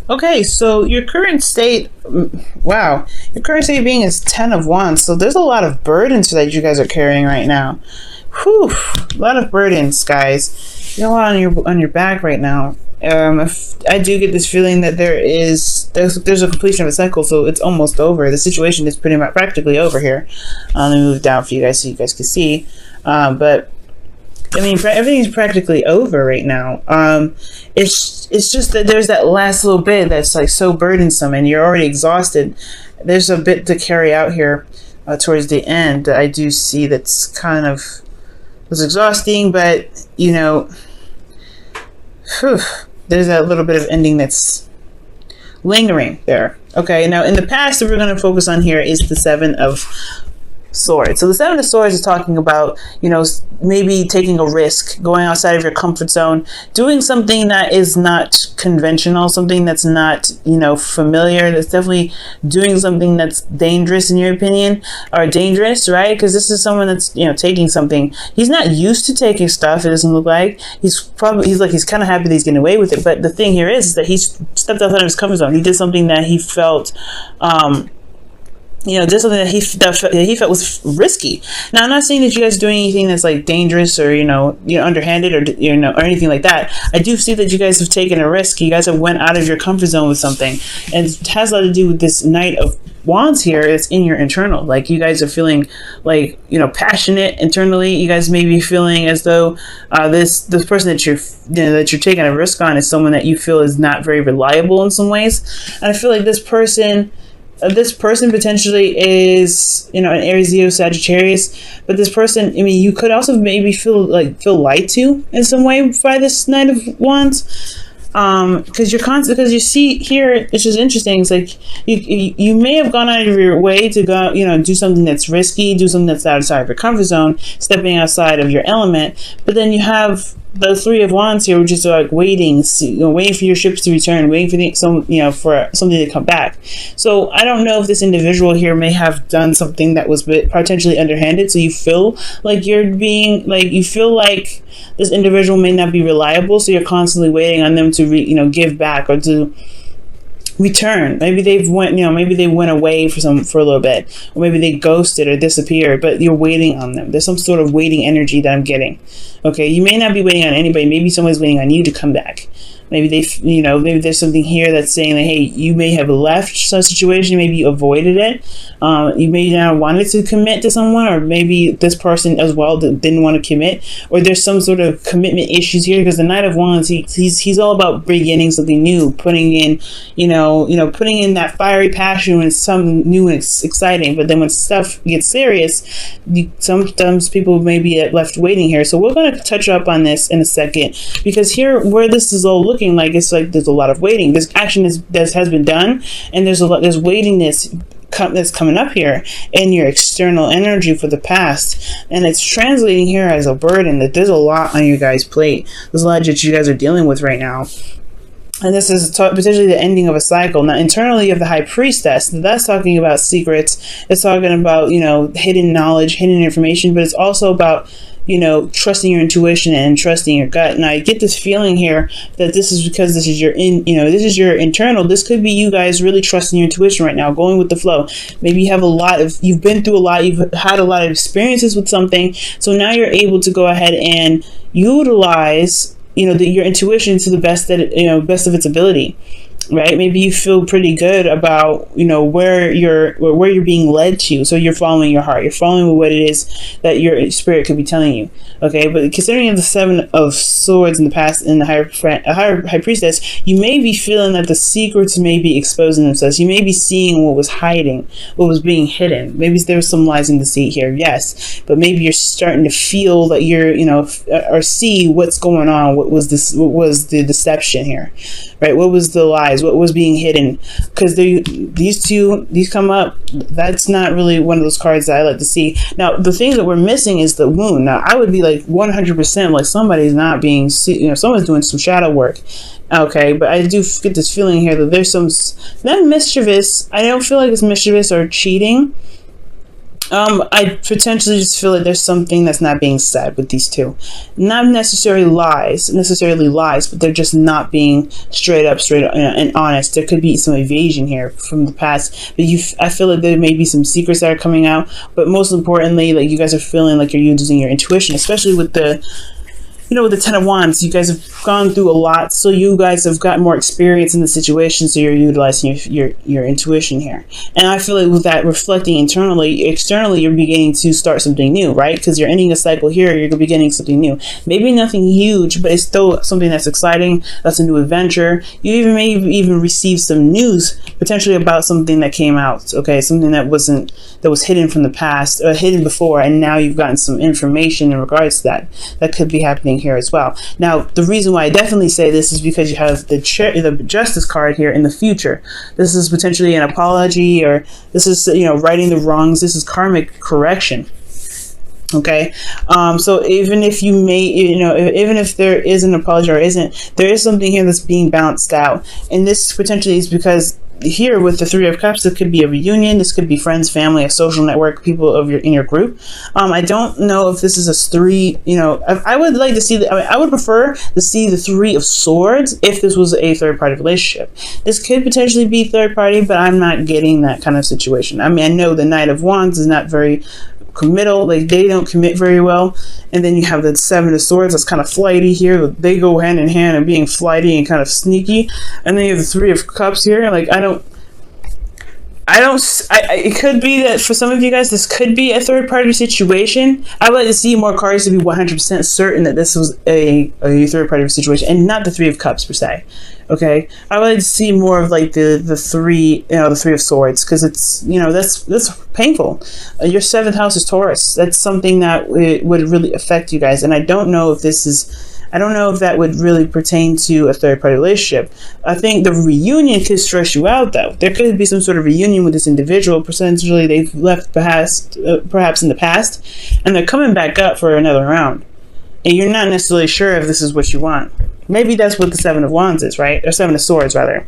Okay, so your current state, wow, your current state being is 10 of Wands. So there's a lot of burdens that you guys are carrying right now. Whew, a lot of burdens, guys. You know what, on your back right now. If I do get this feeling that there's a completion of a cycle, so it's almost over. The situation is pretty much practically over here. Let me move down for you guys so you guys can see. But I mean, everything's practically over right now. It's just that there's that last little bit that's like so burdensome, and you're already exhausted. There's a bit to carry out here towards the end that I do see that's kind of was exhausting, but you know, whew, there's that little bit of ending that's lingering there. Okay, now in the past that we're going to focus on here is the Seven of Swords. So the Seven of Swords is talking about, you know, maybe taking a risk, going outside of your comfort zone, doing something that is not conventional, something that's not, you know, familiar. That's definitely doing something that's dangerous in your opinion, or dangerous, right? Because this is someone that's, you know, taking something. He's not used to taking stuff. It doesn't look like he's kind of happy that he's getting away with it. But the thing here is that he stepped outside of his comfort zone. He did something that he felt, you know, this is something that he felt was risky. Now, I'm not saying that you guys are doing anything that's like dangerous or, you know, underhanded or, you know, or anything like that. I do see that you guys have taken a risk. You guys have went out of your comfort zone with something, and it has a lot to do with this Knight of Wands here. It's in your internal. Like, you guys are feeling like, you know, passionate internally. You guys may be feeling as though this person that you're taking a risk on is someone that you feel is not very reliable in some ways. And I feel like this person potentially is, you know, an Aries, Leo, Sagittarius, but this person, I mean, you could also maybe feel lied to in some way by this Knight of Wands, because you see here, it's just interesting. It's like you may have gone out of your way to go, you know, do something that's risky, do something that's outside of your comfort zone, stepping outside of your element, but then you have the Three of Wands here, which is like waiting for your ships to return, waiting for something to come back. So I don't know if this individual here may have done something that was potentially underhanded. So you feel like you feel like this individual may not be reliable. So you're constantly waiting on them to give back or to return. Maybe they went away for a little bit, or maybe they ghosted or disappeared, but you're waiting on them. There's some sort of waiting energy that I'm getting. Okay, you may not be waiting on anybody. Maybe someone's waiting on you to come back. Maybe maybe there's something here that's saying that, hey, you may have left some situation, maybe you avoided it. You may not wanted to commit to someone, or maybe this person as well didn't want to commit, or there's some sort of commitment issues here, because the Knight of Wands, he's all about beginning something new, putting in that fiery passion when it's something new and it's exciting. But then when stuff gets serious, sometimes people may be left waiting here. So we're going to touch up on this in a second, because here where this is all looking like, it's like there's a lot of waiting. This action has been done, and there's waitingness that's coming up here in your external energy for the past, and it's translating here as a burden. That there's a lot on your guys' plate. There's a lot that you guys are dealing with right now. And this is potentially the ending of a cycle. Now, internally, you have the High Priestess. That's talking about secrets. It's talking about, hidden knowledge, hidden information, but it's also about, trusting your intuition and trusting your gut. And I get this feeling here that this is because this is your internal. This could be you guys really trusting your intuition right now, going with the flow. Maybe you have you've been through a lot, you've had a lot of experiences with something. So now you're able to go ahead and utilize your intuition to the best of its ability, right? Maybe you feel pretty good about where you're being led to, so you're following your heart, you're following what it is that your spirit could be telling you. Okay, but considering the Seven of Swords in the past and the High Priestess, you may be feeling that the secrets may be exposing themselves. You may be seeing what was hiding, what was being hidden. Maybe there was some lies in deceit here, yes, but maybe you're starting to feel that you're or see what's going on. What was the deception here, right? What was the lies? What was being hidden? Because these come up. That's not really one of those cards that I like to see. Now, the thing that we're missing is the wound. Now, I would be like 100% like somebody's not being, someone's doing some shadow work. Okay, but I do get this feeling here that there's not mischievous. I don't feel like it's mischievous or cheating. I potentially just feel like there's something that's not being said with these two. Not necessarily lies, but they're just not being straight up, and honest. There could be some evasion here from the past, but I feel like there may be some secrets that are coming out. But most importantly, like you guys are feeling like you're using your intuition, especially with the with the Ten of Wands. You guys have gone through a lot, so you guys have got more experience in the situation, so you're utilizing your intuition here. And I feel like with that reflecting externally, you're beginning to start something new, right? Because you're ending a cycle here, you're beginning something new. Maybe nothing huge, but it's still something that's exciting. That's a new adventure. You may even receive some news, potentially about something that came out, okay? Something that was hidden from the past, hidden before, and now you've gotten some information in regards to that. That could be happening here as well. Now, the reason why I definitely say this is because you have the Justice card here in the future. This is potentially an apology, or this is righting the wrongs. This is karmic correction. Okay, so even if you may, even if there is an apology or isn't, there is something here that's being balanced out, and this potentially is because here with the Three of Cups, it could be a reunion. This could be friends, family, a social network, people in your group. I don't know if this is a three. I would like to see I would prefer to see the Three of Swords if this was a third party relationship. This could potentially be third party, but I'm not getting that kind of situation. I mean, I know the Knight of Wands is not very committal, like they don't commit very well, and then you have the Seven of Swords that's kind of flighty here. They go hand in hand and being flighty and kind of sneaky, and then you have the Three of Cups here. Like it could be that for some of you guys, this could be a third party situation. I would like to see more cards to be 100% certain that this was a third party situation and not the Three of Cups per se. Okay, I would like to see more of like the Three of Swords, because it's that's painful. Your seventh house is Taurus. That's something that would really affect you guys, and I don't know if that would really pertain to a third-party relationship. I think the reunion could stress you out, though. There could be some sort of reunion with this individual. Potentially, they've left perhaps in the past, and they're coming back up for another round. And you're not necessarily sure if this is what you want. Maybe that's what the Seven of Wands is, right? Or Seven of Swords, rather.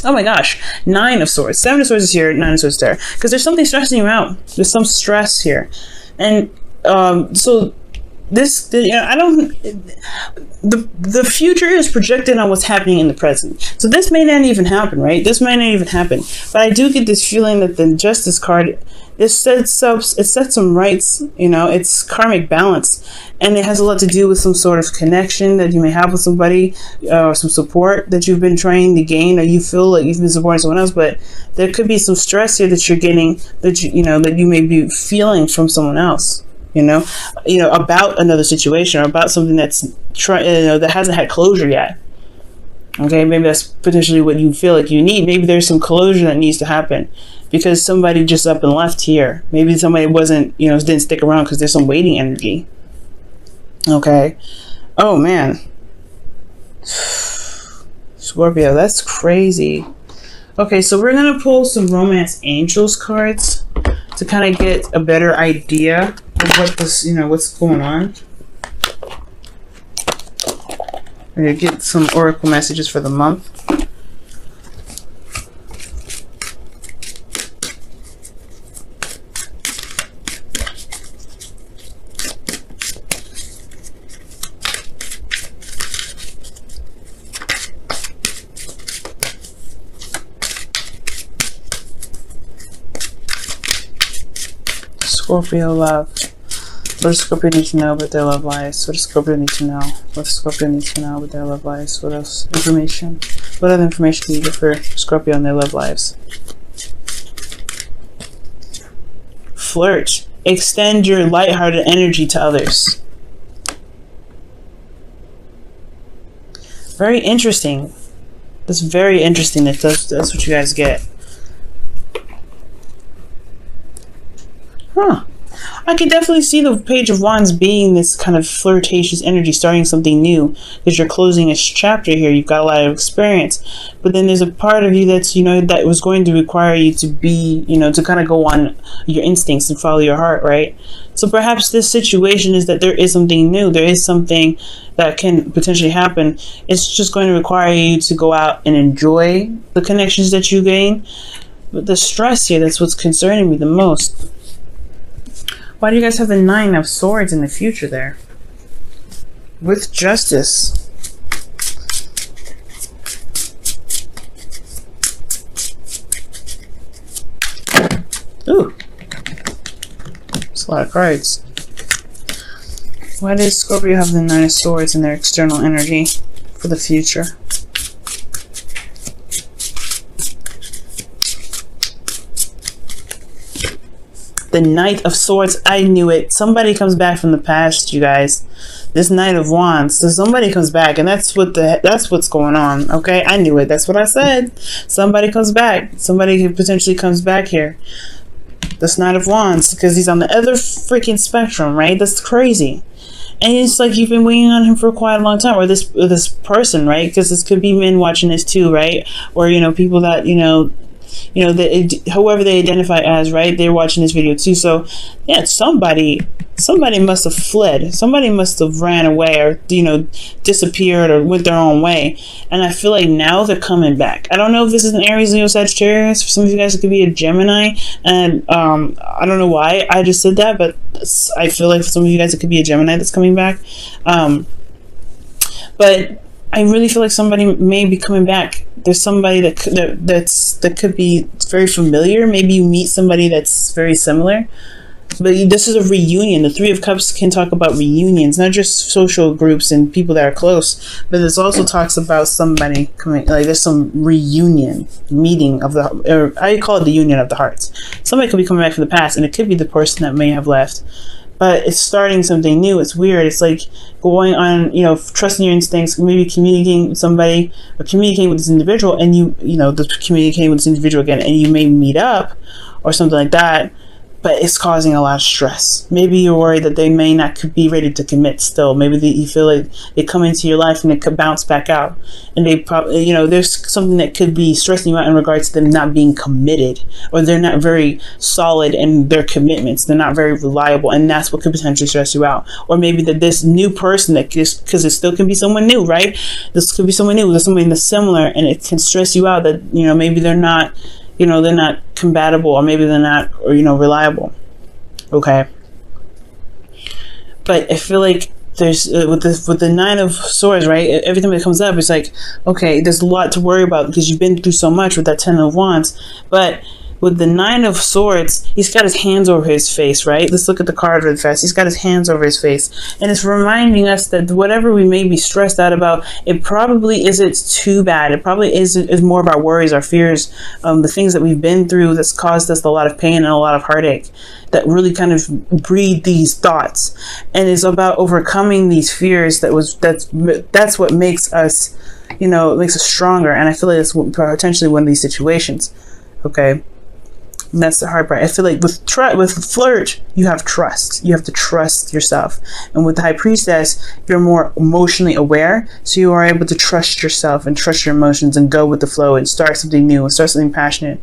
Oh my gosh, Nine of Swords. Seven of Swords is here, Nine of Swords is there. Because there's something stressing you out. There's some stress here. And so this, I don't, the future is projected on what's happening in the present. So this may not even happen, right? This may not even happen. But I do get this feeling that the Justice card, it sets some rights, it's karmic balance. And it has a lot to do with some sort of connection that you may have with somebody, or some support that you've been trying to gain, or you feel like you've been supporting someone else, but there could be some stress here that you're getting, that you may be feeling from someone else. About another situation, or about something that's that hasn't had closure yet. Okay, maybe that's potentially what you feel like you need. Maybe there's some closure that needs to happen because somebody just up and left here. Maybe somebody didn't stick around because there's some waiting energy. Okay. Oh man, Scorpio, that's crazy. Okay, so we're gonna pull some Romance Angels cards to kind of get a better idea of what's going on. We're gonna get some oracle messages for the month. Scorpio love. What does Scorpio need to know about their love lives? What does Scorpio need to know? What does Scorpio need to know about their love lives? What else? Information. What other information do you get for Scorpio and their love lives? Flirt. Extend your lighthearted energy to others. Very interesting. That's very interesting. That's what you guys get. Huh. I can definitely see the Page of Wands being this kind of flirtatious energy, starting something new, because you're closing a chapter here. You've got a lot of experience, but then there's a part of you that's, that was going to require you to be, to kind of go on your instincts and follow your heart, right? So perhaps this situation is that there is something new. There is something that can potentially happen. It's just going to require you to go out and enjoy the connections that you gain. But the stress here, that's what's concerning me the most. Why do you guys have the Nine of Swords in the future there? With Justice. Ooh. That's a lot of cards. Why does Scorpio have the Nine of Swords in their external energy for the future? The Knight of Swords. I knew it. Somebody comes back from the past, you guys. This Knight of Wands. So somebody comes back, and that's what's going on. Okay, I knew it. That's what I said. Somebody comes back. Somebody who potentially comes back here. This Knight of Wands, because he's on the other freaking spectrum, right? That's crazy. And it's like you've been waiting on him for quite a long time, or this person, right? Because this could be men watching this too, right? Or people that whoever they identify as, right? They're watching this video too. So yeah, somebody must have fled. Somebody must have ran away, or disappeared, or went their own way. And I feel like now they're coming back. I don't know if this is an Aries, Leo, Sagittarius. For some of you guys, it could be a Gemini. And I don't know why I just said that, but I feel like for some of you guys, it could be a Gemini that's coming back. But I really feel like somebody may be coming back. There's somebody that could be very familiar. Maybe you meet somebody that's very similar. But this is a reunion. The Three of Cups can talk about reunions, not just social groups and people that are close, but this also talks about somebody coming, like there's some reunion, meeting of the, or I call it the union of the hearts. Somebody could be coming back from the past, and it could be the person that may have left. But it's starting something new. It's weird. It's like going on, trusting your instincts, maybe communicating with somebody, or communicating with this individual, and communicating with this individual again, and you may meet up or something like that, but it's causing a lot of stress. Maybe you're worried that they may not be ready to commit still. Maybe you feel like they come into your life and they could bounce back out. And they probably, there's something that could be stressing you out in regards to them not being committed, or they're not very solid in their commitments. They're not very reliable, and that's what could potentially stress you out. Or maybe that this new person because it still can be someone new, right? This could be someone new. There's somebody that's similar, and it can stress you out that, maybe they're not, they're not compatible, or maybe they're not, reliable. Okay. But I feel like there's, with the Nine of Swords, right? Every time it comes up, it's like, okay, there's a lot to worry about because you've been through so much with that Ten of Wands. But with the Nine of Swords, he's got his hands over his face, right? Let's look at the card really fast. He's got his hands over his face. And it's reminding us that whatever we may be stressed out about, it probably isn't too bad. It probably is more of our worries, our fears, the things that we've been through that's caused us a lot of pain and a lot of heartache that really kind of breed these thoughts. And it's about overcoming these fears. That's what makes us, makes us stronger. And I feel like it's potentially one of these situations. Okay. And that's the hard part. I feel like with flirt, you have trust. You have to trust yourself. And with the High Priestess, you're more emotionally aware, so you are able to trust yourself and trust your emotions and go with the flow and start something new and start something passionate.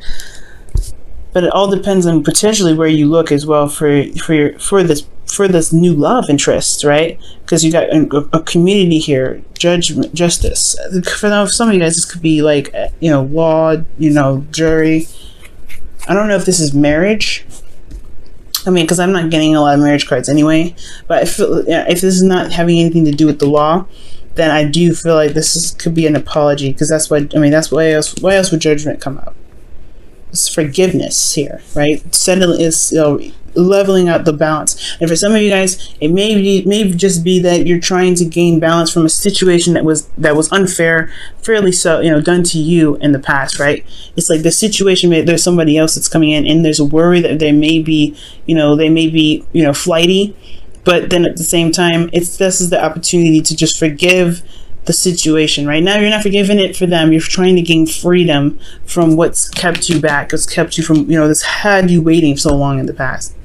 But it all depends on potentially where you look as well for this new love interest, right? Because you got a community here, judgment, justice. For some of you guys, this could be like law, jury. I don't know if this is marriage. I mean, because I'm not getting a lot of marriage cards anyway. But I feel, if this is not having anything to do with the law, then I do feel like could be an apology. Because that's what, that's why else would judgment come up? It's forgiveness here, right? Settling is leveling out the balance. And for some of you guys, it may just be that you're trying to gain balance from a situation that was unfair, fairly so, done to you in the past, right? It's like the situation, there's somebody else that's coming in, and there's a worry that they may be flighty, but then at the same time, this is the opportunity to just forgive the situation. Right now, you're not forgiving it for them. You're trying to gain freedom from what's kept you back, what's kept you from, this had you waiting so long in the past.